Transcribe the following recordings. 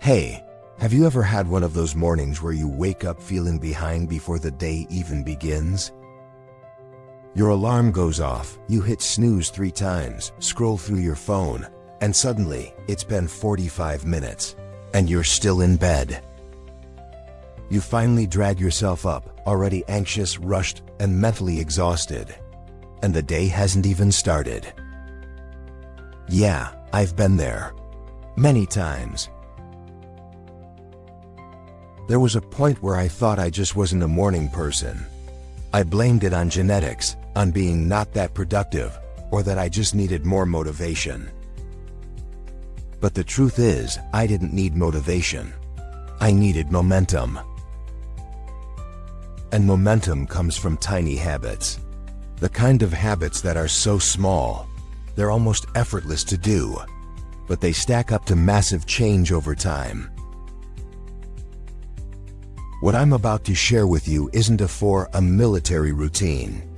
Hey, have you ever had one of those mornings where you wake up feeling behind before the day even begins? Your alarm goes off, you hit snooze 3 times, scroll through your phone, and suddenly, it's been 45 minutes, and you're still in bed. You finally drag yourself up, already anxious, rushed, and mentally exhausted. And the day hasn't even started. Yeah, I've been there. Many times. There was a point where I thought I just wasn't a morning person. I blamed it on genetics, on being not that productive, or that I just needed more motivation. But the truth is, I didn't need motivation. I needed momentum. And momentum comes from tiny habits. The kind of habits that are so small, they're almost effortless to do, but they stack up to massive change over time. What I'm about to share with you isn't a military routine.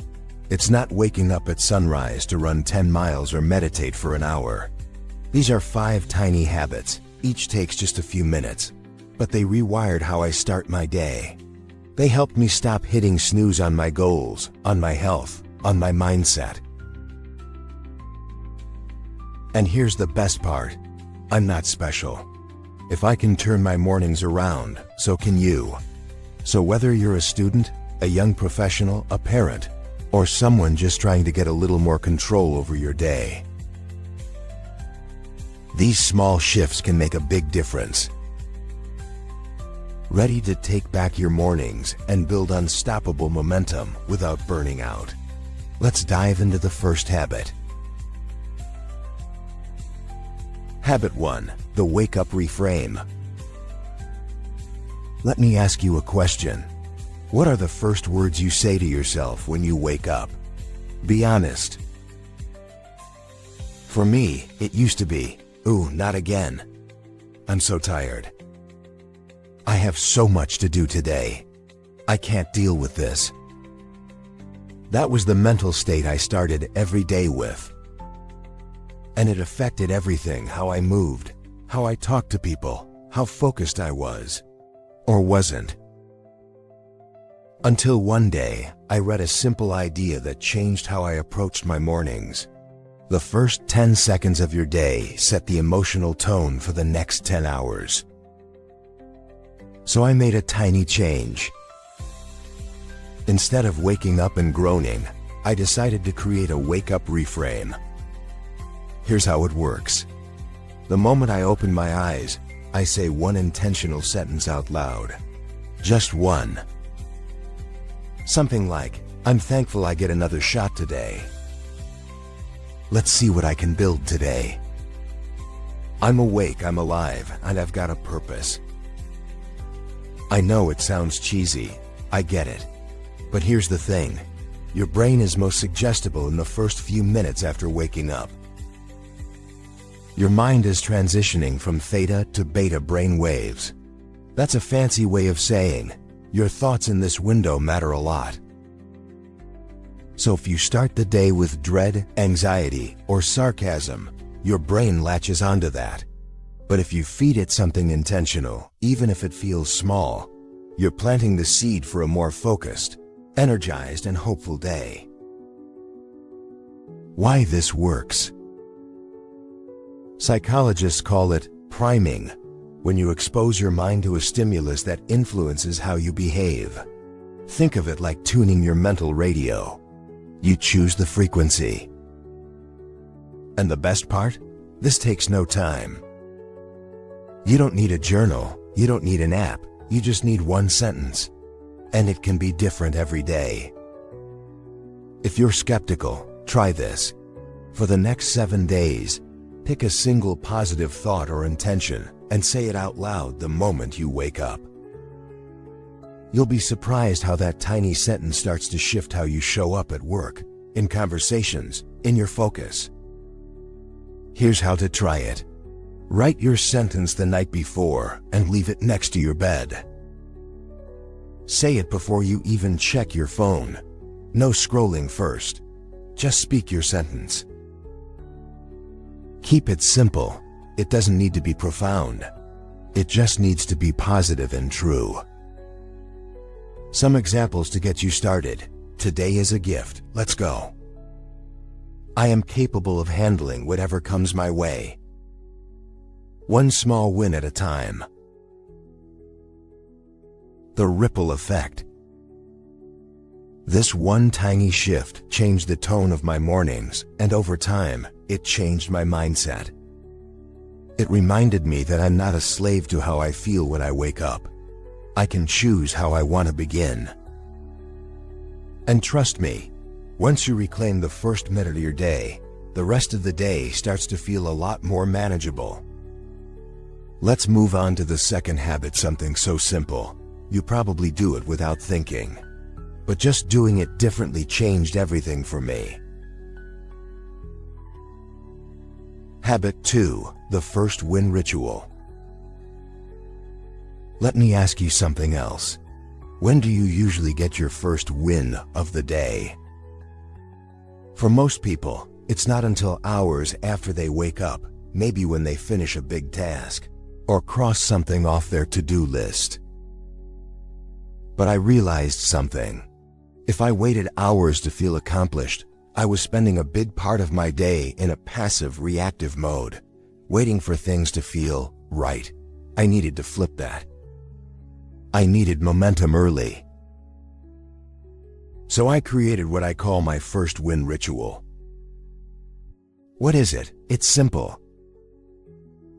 It's not waking up at sunrise to run 10 miles or meditate for an hour. These are 5 tiny habits, each takes just a few minutes, but they rewired how I start my day. They helped me stop hitting snooze on my goals, on my health, on my mindset. And here's the best part. I'm not special. If I can turn my mornings around, so can you. So whether you're a student, a young professional, a parent, or someone just trying to get a little more control over your day, these small shifts can make a big difference. Ready to take back your mornings and build unstoppable momentum without burning out? Let's dive into the first habit. Habit 1, the Wake-Up Reframe. Let me ask you a question. What are the first words you say to yourself when you wake up? Be honest. For me, it used to be, "Ooh, not again. I'm so tired. I have so much to do today. I can't deal with this." That was the mental state I started every day with. And it affected everything: how I moved, how I talked to people, how focused I was. Or wasn't. Until one day, I read a simple idea that changed how I approached my mornings. The first 10 seconds of your day set the emotional tone for the next 10 hours. So I made a tiny change. Instead of waking up and groaning, I decided to create a wake-up reframe. Here's how it works. The moment I open my eyes, I say one intentional sentence out loud. Just one. Something like, "I'm thankful I get another shot today. Let's see what I can build today. I'm awake, I'm alive, and I've got a purpose." I know it sounds cheesy. I get it. But here's the thing. Your brain is most suggestible in the first few minutes after waking up. Your mind is transitioning from theta to beta brain waves. That's a fancy way of saying, your thoughts in this window matter a lot. So if you start the day with dread, anxiety, or sarcasm, your brain latches onto that. But if you feed it something intentional, even if it feels small, you're planting the seed for a more focused, energized, and hopeful day. Why this works? Psychologists call it priming, when you expose your mind to a stimulus that influences how you behave. Think of it like tuning your mental radio. You choose the frequency. And the best part? This takes no time. You don't need a journal, you don't need an app, you just need one sentence. And it can be different every day. If you're skeptical, try this. For the next 7 days, pick a single positive thought or intention and say it out loud the moment you wake up. You'll be surprised how that tiny sentence starts to shift how you show up at work, in conversations, in your focus. Here's how to try it. Write your sentence the night before and leave it next to your bed. Say it before you even check your phone. No scrolling first. Just speak your sentence. Keep it simple. It doesn't need to be profound. It just needs to be positive and true. Some examples to get you started. Today is a gift. Let's go. I am capable of handling whatever comes my way. One small win at a time. The ripple effect. This one tiny shift changed the tone of my mornings, and over time, it changed my mindset. It reminded me that I'm not a slave to how I feel when I wake up. I can choose how I want to begin. And trust me, once you reclaim the first minute of your day, the rest of the day starts to feel a lot more manageable. Let's move on to the second habit, something so simple. You probably do it without thinking. But just doing it differently changed everything for me. Habit 2, the first win ritual. Let me ask you something else. When do you usually get your first win of the day? For most people, it's not until hours after they wake up, maybe when they finish a big task, or cross something off their to-do list. But I realized something. If I waited hours to feel accomplished, I was spending a big part of my day in a passive, reactive mode, waiting for things to feel right. I needed to flip that. I needed momentum early. So I created what I call my first win ritual. What is it? It's simple.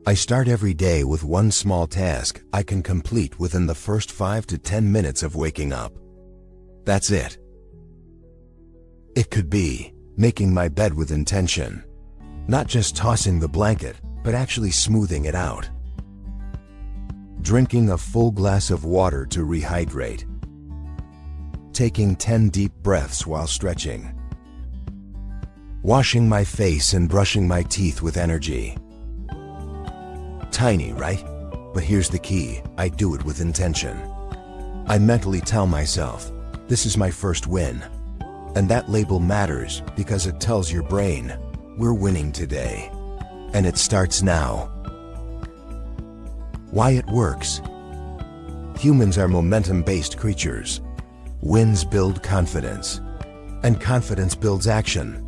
I start every day with one small task I can complete within the first 5 to 10 minutes of waking up. That's it. It could be making my bed with intention. Not just tossing the blanket, but actually smoothing it out. Drinking a full glass of water to rehydrate. Taking 10 deep breaths while stretching. Washing my face and brushing my teeth with energy. Tiny, right? But here's the key. I do it with intention. I mentally tell myself, this is my first win. And that label matters because it tells your brain, we're winning today. And it starts now. Why it works? Humans are momentum-based creatures. Wins build confidence, and confidence builds action.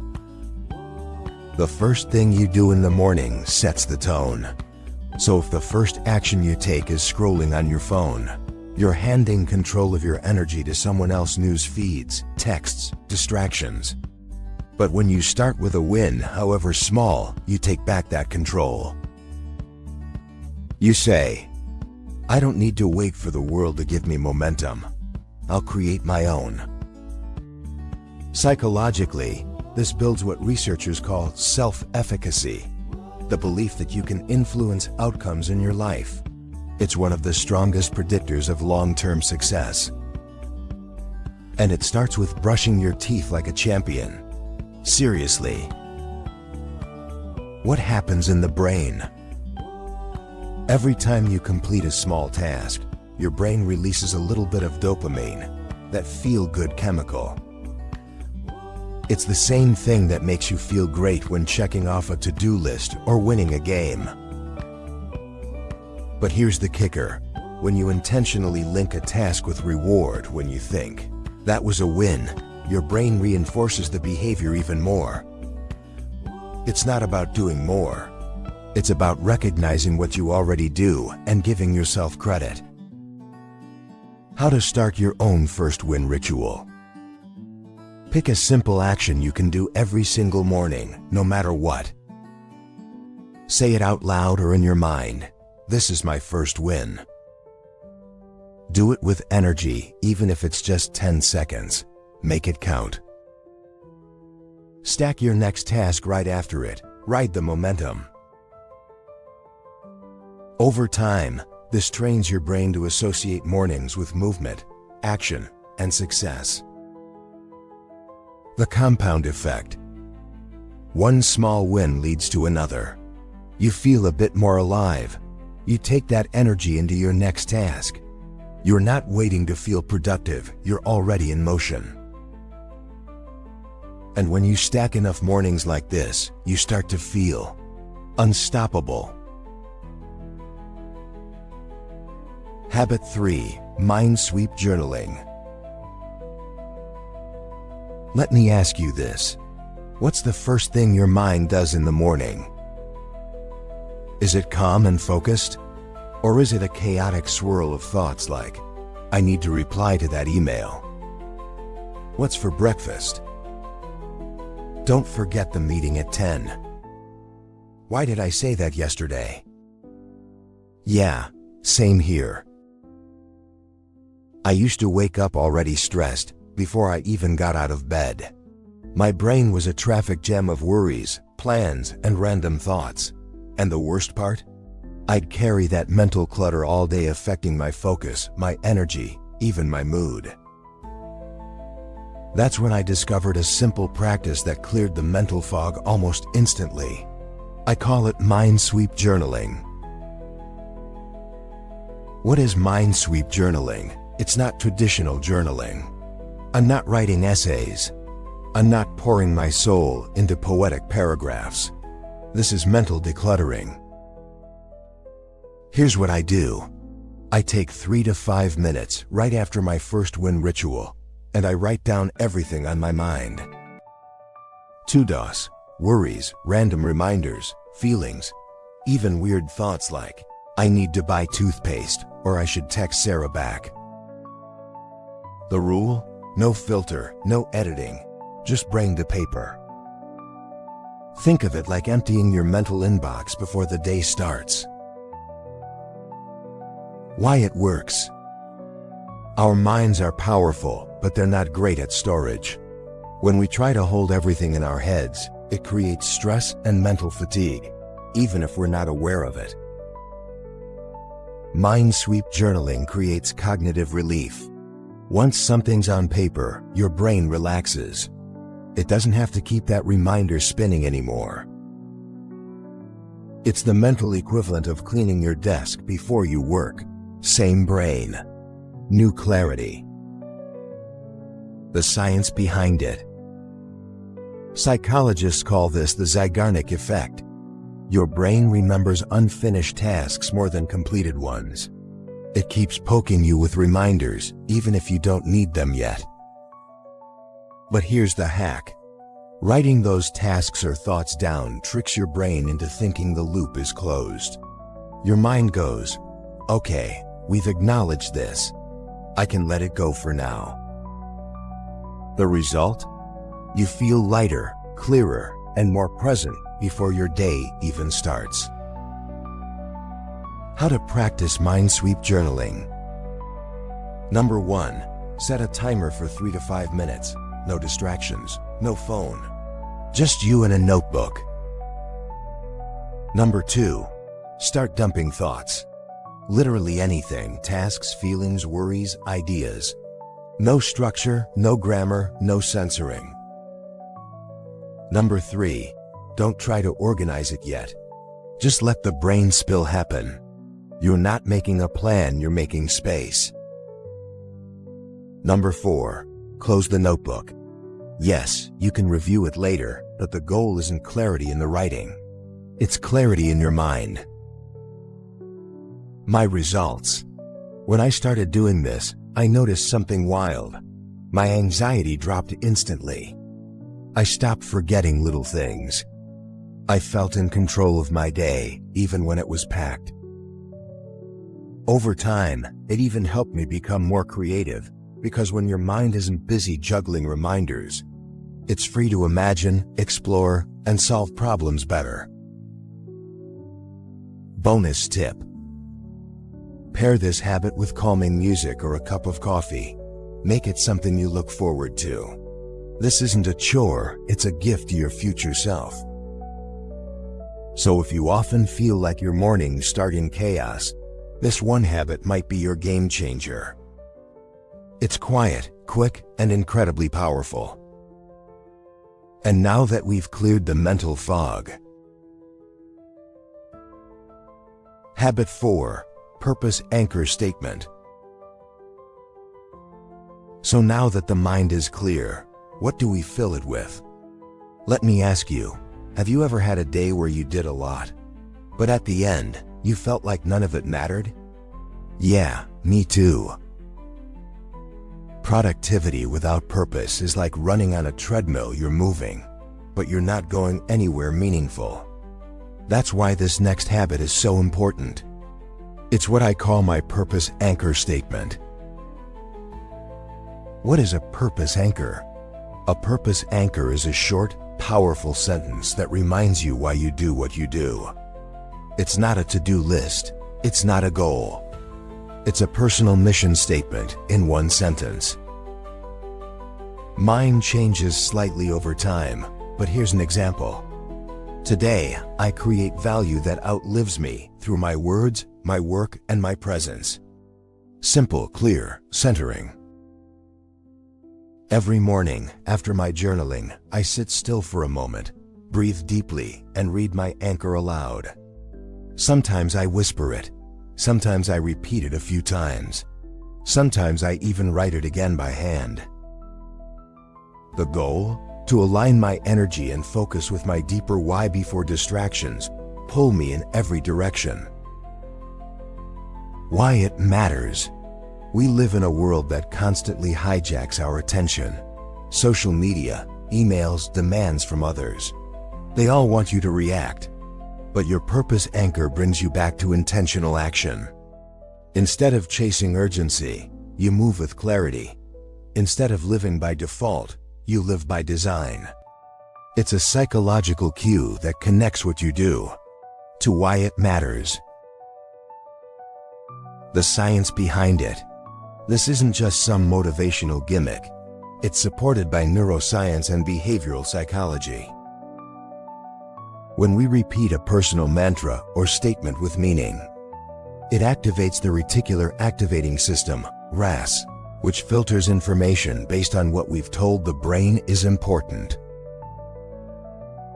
The first thing you do in the morning sets the tone. So if the first action you take is scrolling on your phone, you're handing control of your energy to someone else's news feeds, texts, distractions. But when you start with a win, however small, you take back that control. You say, I don't need to wait for the world to give me momentum. I'll create my own. Psychologically, this builds what researchers call self-efficacy, the belief that you can influence outcomes in your life. It's one of the strongest predictors of long-term success. And it starts with brushing your teeth like a champion. Seriously. What happens in the brain? Every time you complete a small task, your brain releases a little bit of dopamine, that feel-good chemical. It's the same thing that makes you feel great when checking off a to-do list or winning a game. But here's the kicker. When you intentionally link a task with reward when you think, that was a win, your brain reinforces the behavior even more. It's not about doing more. It's about recognizing what you already do and giving yourself credit. How to start your own first win ritual. Pick a simple action you can do every single morning, no matter what. Say it out loud or in your mind. This is my first win. Do it with energy, even if it's just 10 seconds. Make it count. Stack your next task right after it. Ride the momentum. Over time, this trains your brain to associate mornings with movement, action, and success. The compound effect. One small win leads to another. You feel a bit more alive. You take that energy into your next task. You're not waiting to feel productive, you're already in motion. And when you stack enough mornings like this, you start to feel unstoppable. Habit 3. Mind sweep journaling. Let me ask you this. What's the first thing your mind does in the morning? Is it calm and focused? Or is it a chaotic swirl of thoughts like, I need to reply to that email? What's for breakfast? Don't forget the meeting at 10. Why did I say that yesterday? Yeah, same here. I used to wake up already stressed before I even got out of bed. My brain was a traffic jam of worries, plans, and random thoughts. And the worst part? I'd carry that mental clutter all day, affecting my focus, my energy, even my mood. That's when I discovered a simple practice that cleared the mental fog almost instantly. I call it mind sweep journaling. What is mind sweep journaling? It's not traditional journaling. I'm not writing essays. I'm not pouring my soul into poetic paragraphs. This is mental decluttering. Here's what I do. I take 3 to 5 minutes right after my first win ritual, and I write down everything on my mind. To-dos, worries, random reminders, feelings, even weird thoughts like, I need to buy toothpaste, or I should text Sarah back. The rule? No filter, no editing, just brain to paper. Think of it like emptying your mental inbox before the day starts. Why it works. Our minds are powerful, but they're not great at storage. When we try to hold everything in our heads, it creates stress and mental fatigue, even if we're not aware of it. Mind sweep journaling creates cognitive relief. Once something's on paper, your brain relaxes. It doesn't have to keep that reminder spinning anymore. It's the mental equivalent of cleaning your desk before you work. Same brain, new clarity. The science behind it. Psychologists call this the Zeigarnik effect. Your brain remembers unfinished tasks more than completed ones. It keeps poking you with reminders, even if you don't need them yet. But here's the hack. Writing those tasks or thoughts down tricks your brain into thinking the loop is closed. Your mind goes, okay, we've acknowledged this. I can let it go for now. The result? You feel lighter, clearer, and more present before your day even starts. How to practice mind sweep journaling. Number 1. Set a timer for 3 to 5 minutes. No distractions, no phone. Just you and a notebook. Number 2. Start dumping thoughts. Literally anything, tasks, feelings, worries, ideas. No structure, no grammar, no censoring. Number 3. Don't try to organize it yet. Just let the brain spill happen. You're not making a plan, you're making space. Number 4. Close the notebook. Yes, you can review it later, but the goal isn't clarity in the writing. It's clarity in your mind. My results. When I started doing this, I noticed something wild. My anxiety dropped instantly. I stopped forgetting little things. I felt in control of my day, even when it was packed. Over time, it even helped me become more creative, because when your mind isn't busy juggling reminders, it's free to imagine, explore, and solve problems better. Bonus tip. Pair this habit with calming music or a cup of coffee. Make it something you look forward to. This isn't a chore, it's a gift to your future self. So if you often feel like your mornings start in chaos, this one habit might be your game changer. It's quiet, quick, and incredibly powerful. And now that we've cleared the mental fog. Habit 4. Purpose anchor statement. So now that the mind is clear, what do we fill it with? Let me ask you, have you ever had a day where you did a lot, but at the end, you felt like none of it mattered? Yeah, Me too. Productivity without purpose is like running on a treadmill. You're moving, but you're not going anywhere meaningful. That's why this next habit is so important. It's what I call my purpose anchor statement. What is a purpose anchor? A purpose anchor is a short, powerful sentence that reminds you why you do what you do. It's not a to-do list. It's not a goal. It's a personal mission statement in one sentence. Mine changes slightly over time, but here's an example. Today, I create value that outlives me through my words, my work, and my presence. Simple, clear, centering. Every morning, after my journaling, I sit still for a moment, breathe deeply, and read my anchor aloud. Sometimes I whisper it. Sometimes I repeat it a few times. Sometimes I even write it again by hand. The goal? To align my energy and focus with my deeper why before distractions pull me in every direction. Why it matters. We live in a world that constantly hijacks our attention. Social media, emails, demands from others. They all want you to react. But your purpose anchor brings you back to intentional action. Instead of chasing urgency, you move with clarity. Instead of living by default, you live by design. It's a psychological cue that connects what you do to why it matters. The science behind it. This isn't just some motivational gimmick. It's supported by neuroscience and behavioral psychology. When we repeat a personal mantra or statement with meaning, it activates the reticular activating system, RAS, which filters information based on what we've told the brain is important.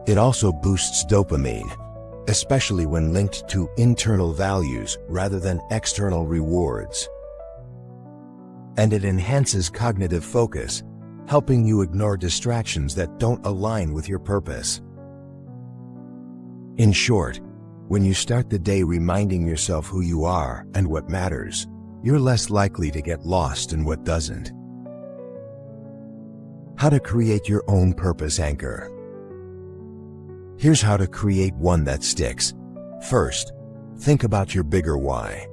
It also boosts dopamine, especially when linked to internal values rather than external rewards. And it enhances cognitive focus, helping you ignore distractions that don't align with your purpose. In short, when you start the day reminding yourself who you are and what matters, you're less likely to get lost in what doesn't. How to create your own purpose anchor. Here's how to create one that sticks. First, think about your bigger why.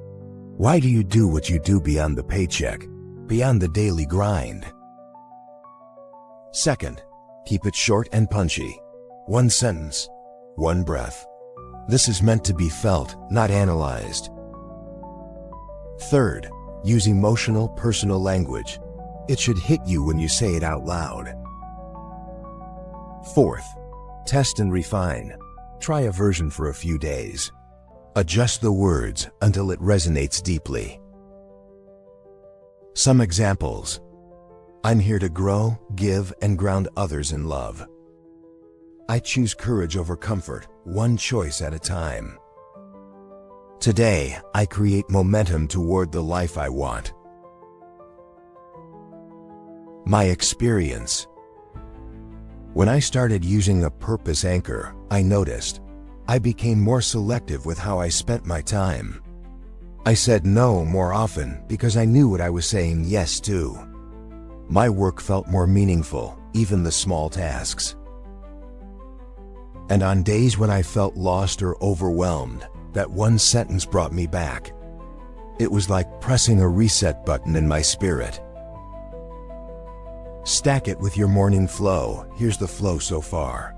Why do you do what you do beyond the paycheck, beyond the daily grind? Second, keep it short and punchy. One sentence, one breath. This is meant to be felt, not analyzed. Third, use emotional, personal language. It should hit you when you say it out loud. Fourth, test and refine. Try a version for a few days. Adjust the words until it resonates deeply. Some examples. I'm here to grow, give, and ground others in love. I choose courage over comfort, one choice at a time. Today, I create momentum toward the life I want. My experience. When I started using a purpose anchor, I noticed I became more selective with how I spent my time. I said no more often because I knew what I was saying yes to. My work felt more meaningful, even the small tasks. And on days when I felt lost or overwhelmed, that one sentence brought me back. It was like pressing a reset button in my spirit. Stack it with your morning flow. Here's the flow so far.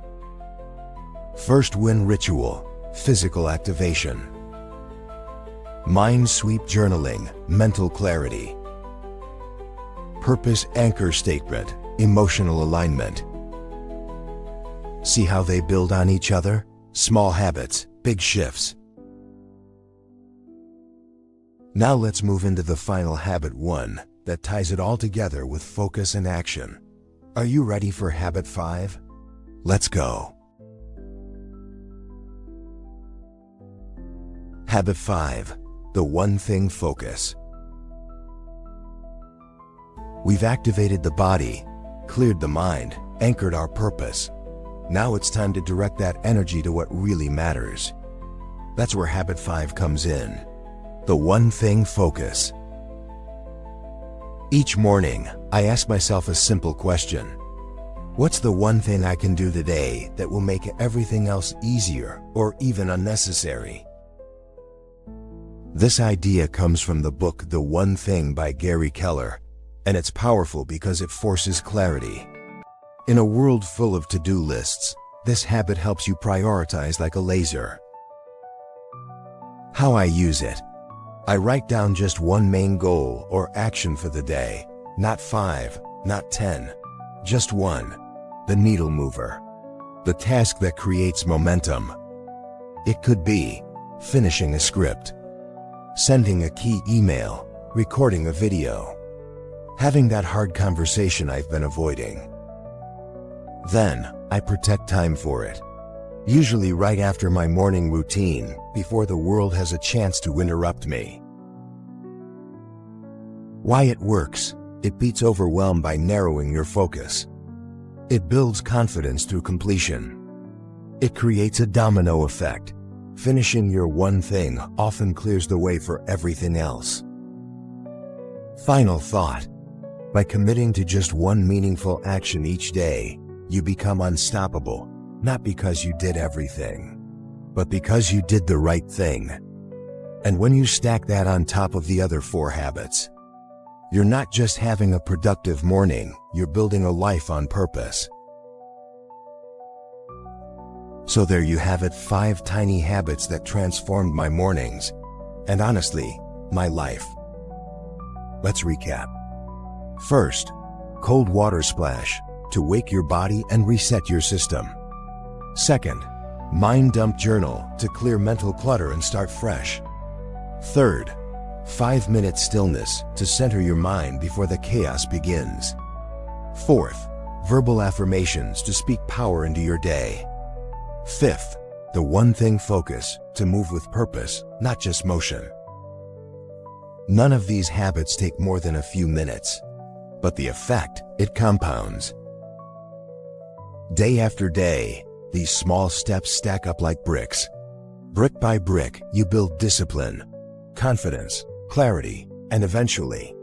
First win ritual, physical activation. Mind sweep journaling, mental clarity. Purpose anchor statement, emotional alignment. See how they build on each other? Small habits, big shifts. Now let's move into the final habit 1 that ties it all together with focus and action. Are you ready for habit 5? Let's go. Habit 5, the one thing focus. We've activated the body, cleared the mind, anchored our purpose. Now it's time to direct that energy to what really matters. That's where habit 5 comes in. The one thing focus. Each morning, I ask myself a simple question. What's the one thing I can do today that will make everything else easier or even unnecessary? This idea comes from the book The One Thing by Gary Keller, and it's powerful because it forces clarity. In a world full of to-do lists, this habit helps you prioritize like a laser. How I use it. I write down just one main goal or action for the day, not 5, not 10, just one. The needle mover. The task that creates momentum. It could be finishing a script, sending a key email, recording a video, having that hard conversation I've been avoiding. Then, I protect time for it. Usually right after my morning routine, before the world has a chance to interrupt me. Why it works. It beats overwhelm by narrowing your focus. It builds confidence through completion. It creates a domino effect. Finishing your one thing often clears the way for everything else. Final thought. By committing to just one meaningful action each day, you become unstoppable, not because you did everything, but because you did the right thing. And when you stack that on top of the other 4 habits, you're not just having a productive morning, you're building a life on purpose. So there you have it, 5 tiny habits that transformed my mornings, and honestly, my life. Let's recap. First, cold water splash, to wake your body and reset your system. Second, mind dump journal, to clear mental clutter and start fresh. Third, 5-minute stillness, to center your mind before the chaos begins. Fourth, verbal affirmations, to speak power into your day. Fifth, the one thing focus, to move with purpose, not just motion. None of these habits take more than a few minutes, but the effect, it compounds. Day after day, these small steps stack up like bricks. Brick by brick, you build discipline, confidence, clarity, and eventually,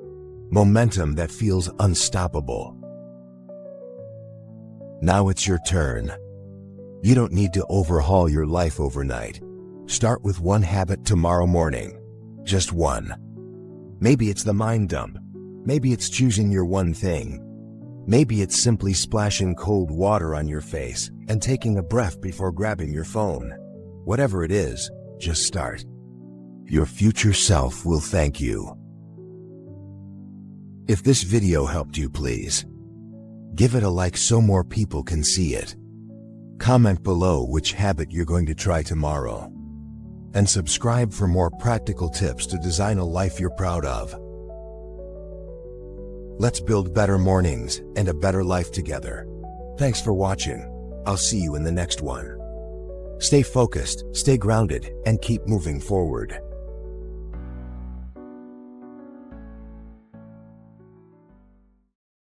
momentum that feels unstoppable. Now it's your turn. You don't need to overhaul your life overnight. Start with one habit tomorrow morning. Just one. Maybe it's the mind dump. Maybe it's choosing your one thing. Maybe it's simply splashing cold water on your face and taking a breath before grabbing your phone. Whatever it is, just start. Your future self will thank you. If this video helped you, please give it a like so more people can see it. Comment below which habit you're going to try tomorrow. And subscribe for more practical tips to design a life you're proud of. Let's build better mornings and a better life together. Thanks for watching. I'll see you in the next one. Stay focused, stay grounded, and keep moving forward.